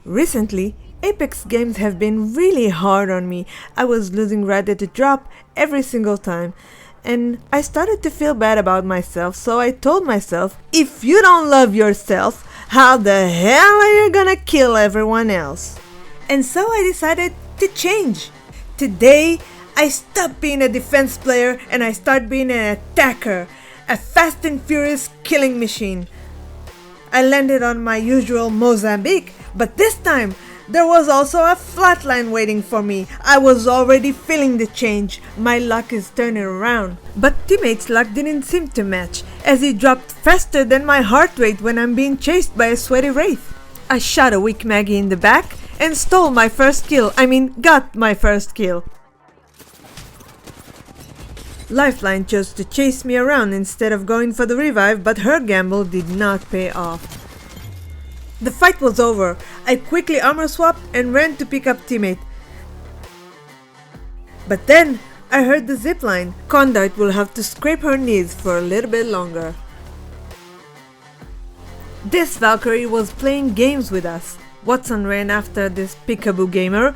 Recently, Apex games have been really hard on me. I was losing right at the drop every single time. And I started to feel bad about myself, so I told myself, if you don't love yourself, how the hell are you gonna kill everyone else? And so I decided to change. Today, I stopped being a defense player and I start being an attacker, a fast and furious killing machine. I landed on my usual Mozambique, but this time there was also a flatline waiting for me. I was already feeling the change. My luck is turning around. But teammates' luck didn't seem to match, as he dropped faster than my heart rate when I'm being chased by a sweaty wraith. I shot a weak Maggie in the back and stole my first kill. Got my first kill. Lifeline chose to chase me around instead of going for the revive, but her gamble did not pay off. The fight was over. I quickly armor swapped and ran to pick up teammate. But then I heard the zipline. Conduit will have to scrape her knees for a little bit longer. This Valkyrie was playing games with us. Watson ran after this peekaboo gamer,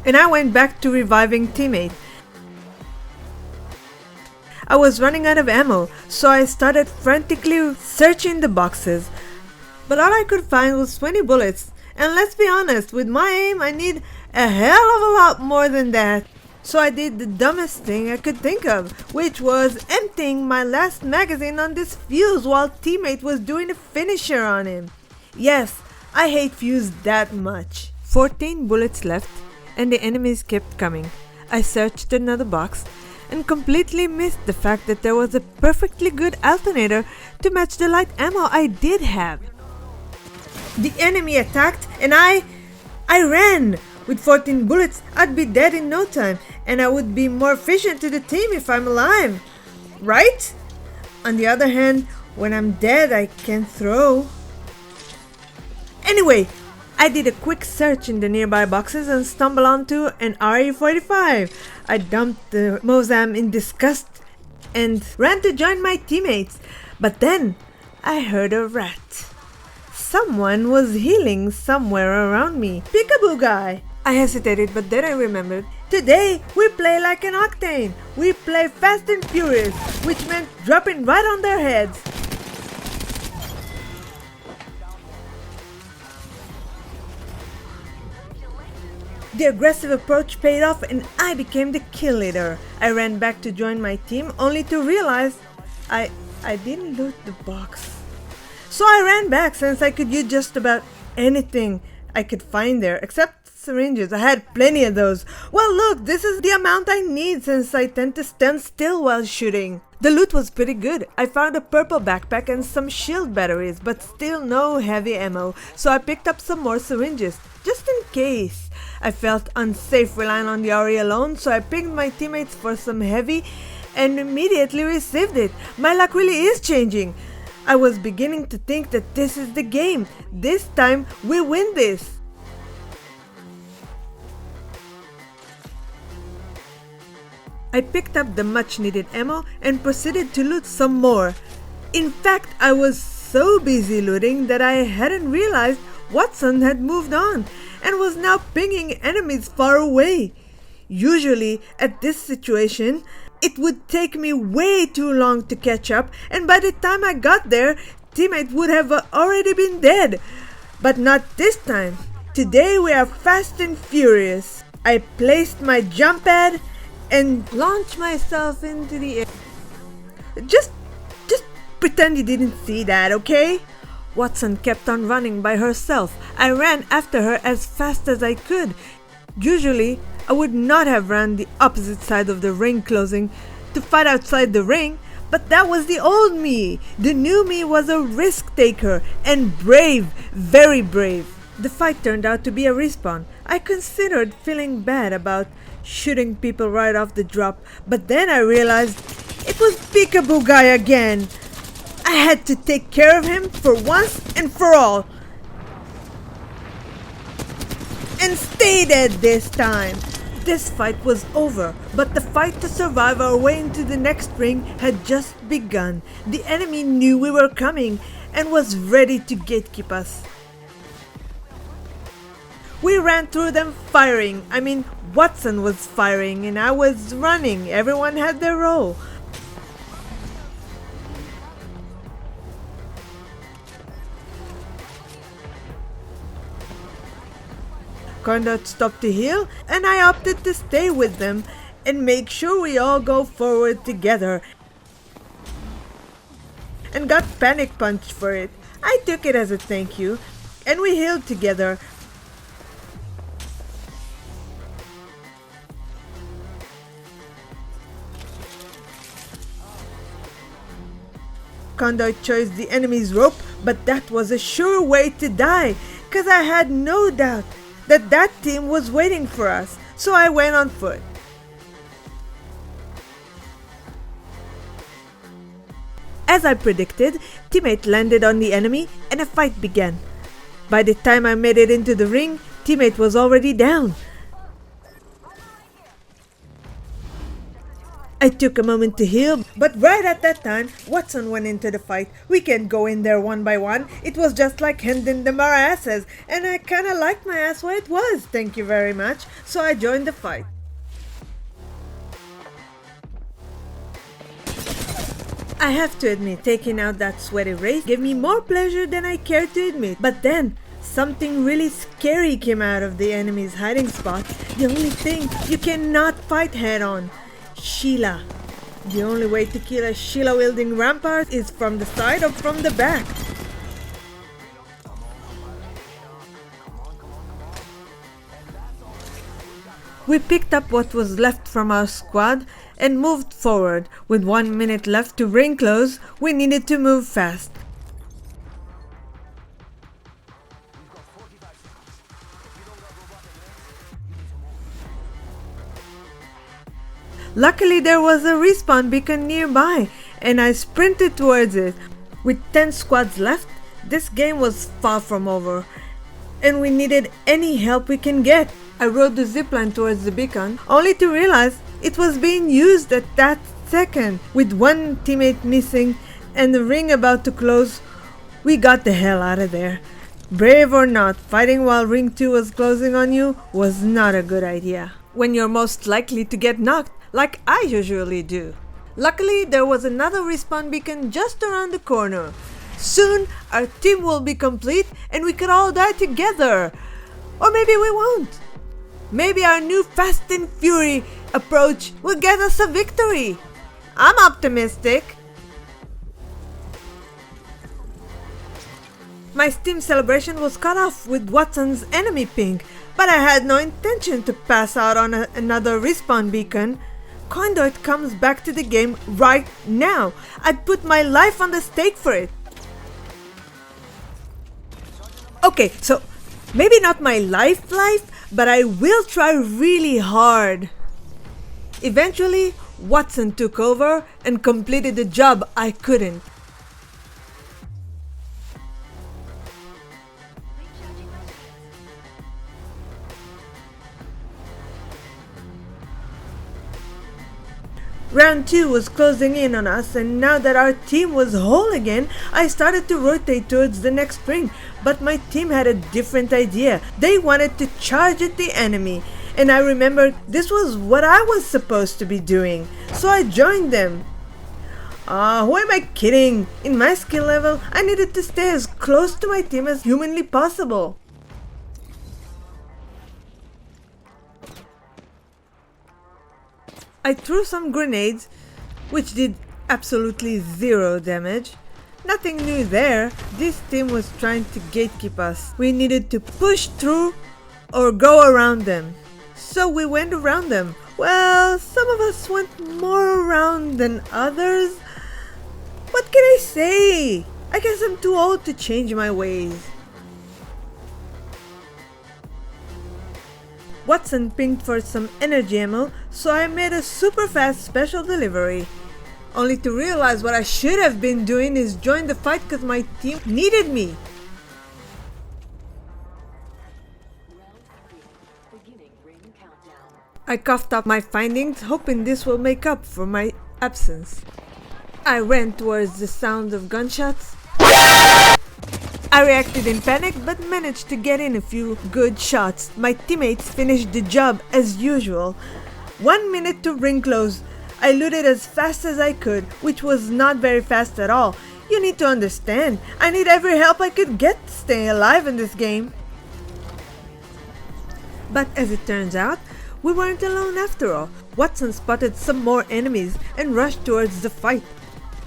and I went back to reviving teammate. I was running out of ammo, so I started frantically searching the boxes. But all I could find was 20 bullets, and let's be honest, with my aim I need a hell of a lot more than that. So I did the dumbest thing I could think of, which was emptying my last magazine on this fuse while teammate was doing a finisher on him. Yes, I hate fuse that much. 14 bullets left, and the enemies kept coming. I searched another box and completely missed the fact that there was a perfectly good alternator to match the light ammo I did have. The enemy attacked and I ran! With 14 bullets, I'd be dead in no time, and I would be more efficient to the team if I'm alive. Right? On the other hand, when I'm dead, I can throw. Anyway, I did a quick search in the nearby boxes and stumbled onto an RE-45. I dumped the Mozam in disgust and ran to join my teammates. But then, I heard a rat. Someone was healing somewhere around me. Peekaboo guy! I hesitated, but then I remembered. Today, we play like an Octane. We play fast and furious, which meant dropping right on their heads. The aggressive approach paid off and I became the kill leader. I ran back to join my team only to realize I didn't loot the box. So I ran back since I could use just about anything I could find there except syringes. I had plenty of those. Well, look, this is the amount I need since I tend to stand still while shooting. The loot was pretty good. I found a purple backpack and some shield batteries, but still no heavy ammo, so I picked up some more syringes, just in case. I felt unsafe relying on the RE alone, so I pinged my teammates for some heavy and immediately received it. My luck really is changing. I was beginning to think that this is the game. This time we win this. I picked up the much needed ammo and proceeded to loot some more. In fact, I was so busy looting that I hadn't realized Watson had moved on and was now pinging enemies far away. Usually, at this situation, it would take me way too long to catch up, and by the time I got there, teammate would have already been dead. But not this time. Today we are fast and furious. I placed my jump pad and launched myself into the air. Just pretend you didn't see that, okay? Watson kept on running by herself. I ran after her as fast as I could. Usually, I would not have run the opposite side of the ring closing to fight outside the ring, but that was the old me. The new me was a risk taker and brave, very brave. The fight turned out to be a respawn. I considered feeling bad about shooting people right off the drop, but then I realized it was Peekaboo Guy again. I had to take care of him for once and for all. And stay dead this time. This fight was over, but the fight to survive our way into the next ring had just begun. The enemy knew we were coming and was ready to gatekeep us. We ran through them firing. Watson was firing and I was running. Everyone had their role. Conduct stopped to heal, and I opted to stay with them and make sure we all go forward together, and got panic punched for it. I took it as a thank you, and we healed together. Conduct chose the enemy's rope, but that was a sure way to die, cause I had no doubt that team was waiting for us, so I went on foot. As I predicted, teammate landed on the enemy and a fight began. By the time I made it into the ring, teammate was already down. I took a moment to heal, but right at that time, Watson went into the fight. We can't go in there one by one. It was just like handing them our asses, and I kinda liked my ass where it was, thank you very much, so I joined the fight. I have to admit, taking out that sweaty race gave me more pleasure than I cared to admit. But then, something really scary came out of the enemy's hiding spot. The only thing you cannot fight head on. Sheila. The only way to kill a Sheila-wielding rampart is from the side or from the back. We picked up what was left from our squad and moved forward. With 1 minute left to ring close, we needed to move fast. Luckily, there was a respawn beacon nearby, and I sprinted towards it. With 10 squads left, this game was far from over, and we needed any help we can get. I rode the zipline towards the beacon, only to realize it was being used at that second. With one teammate missing and the ring about to close, we got the hell out of there. Brave or not, fighting while ring 2 was closing on you was not a good idea, when you're most likely to get knocked, like I usually do. Luckily, there was another respawn beacon just around the corner. Soon, our team will be complete and we could all die together. Or maybe we won't. Maybe our new Fast and Fury approach will get us a victory. I'm optimistic. My Steam celebration was cut off with Watson's enemy ping, but I had no intention to pass out on another respawn beacon. Conduit comes back to the game right now. I'd put my life on the stake for it. Okay, so maybe not my life, but I will try really hard. Eventually, Watson took over and completed the job I couldn't. Round 2 was closing in on us, and now that our team was whole again, I started to rotate towards the next ring. But my team had a different idea. They wanted to charge at the enemy, and I remembered this was what I was supposed to be doing, so I joined them. Who am I kidding? In my skill level, I needed to stay as close to my team as humanly possible. I threw some grenades, which did absolutely zero damage. Nothing new there. This team was trying to gatekeep us. We needed to push through or go around them. So we went around them. Well, some of us went more around than others. What can I say? I guess I'm too old to change my ways. Watson pinged for some energy ammo, so I made a super fast special delivery. Only to realize what I should have been doing is join the fight because my team needed me. I coughed up my findings, hoping this will make up for my absence. I ran towards the sound of gunshots. I reacted in panic but managed to get in a few good shots. My teammates finished the job as usual. 1 minute to ring close. I looted as fast as I could, which was not very fast at all. You need to understand, I need every help I could get to stay alive in this game. But as it turns out, we weren't alone after all. Watson spotted some more enemies and rushed towards the fight.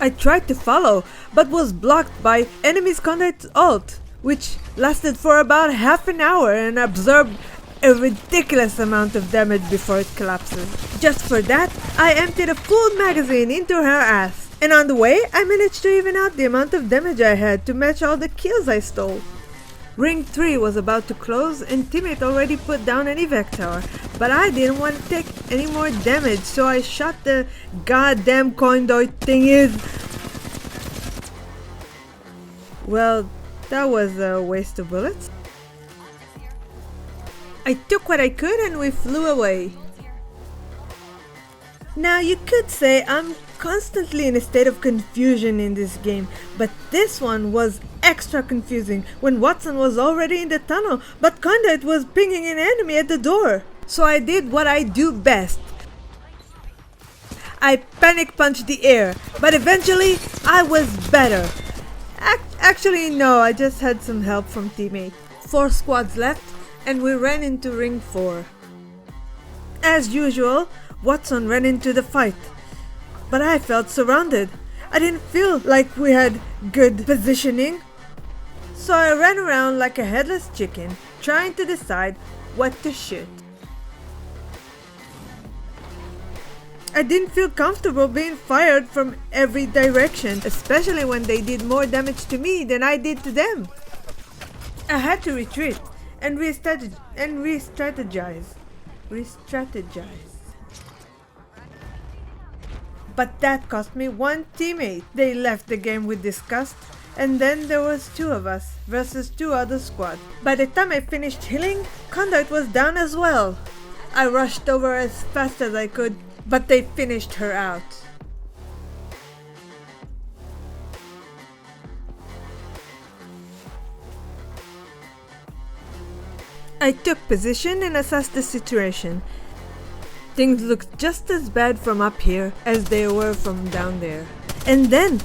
I tried to follow, but was blocked by enemy's conduit's ult, which lasted for about half an hour and absorbed a ridiculous amount of damage before it collapses. Just for that, I emptied a full magazine into her ass. And on the way, I managed to even out the amount of damage I had to match all the kills I stole. Ring 3 was about to close and teammate already put down an evac tower, but I didn't want to take any more damage, so I shot the goddamn conduit thingies. Well, that was a waste of bullets. I took what I could and we flew away. Now you could say I'm constantly in a state of confusion in this game, but this one was extra confusing when Watson was already in the tunnel, but Conduit was pinging an enemy at the door. So I did what I do best. I panic punched the air, but eventually I was better. Actually no, I just had some help from teammate. 4 squads left and we ran into ring 4. As usual, Watson ran into the fight, but I felt surrounded. I didn't feel like we had good positioning, so I ran around like a headless chicken, trying to decide what to shoot. I didn't feel comfortable being fired from every direction, especially when they did more damage to me than I did to them. I had to retreat and re-strategize. But that cost me 1 teammate. They left the game with disgust, and then there was 2 of us versus 2 other squads. By the time I finished healing, Conduit was down as well. I rushed over as fast as I could, but they finished her out. I took position and assessed the situation. Things looked just as bad from up here as they were from down there. And then,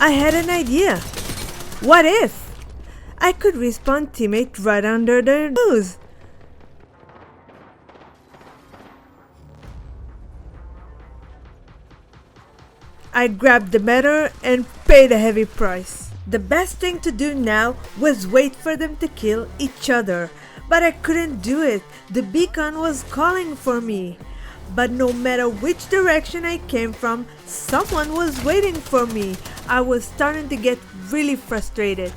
I had an idea. What if I could respawn teammate right under their nose? I grabbed the matter and paid a heavy price. The best thing to do now was wait for them to kill each other. But I couldn't do it. The beacon was calling for me. But no matter which direction I came from, someone was waiting for me. I was starting to get really frustrated.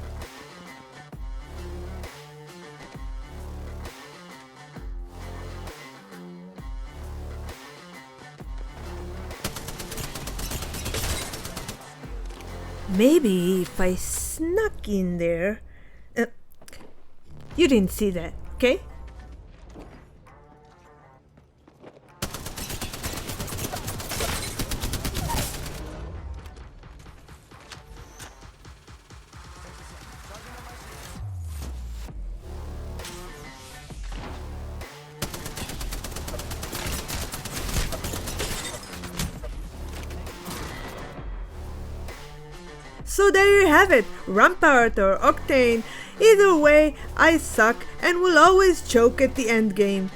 Maybe if I snuck in there... you didn't see that, okay? So there you have it, Rampart or Octane. Either way, I suck and will always choke at the end game.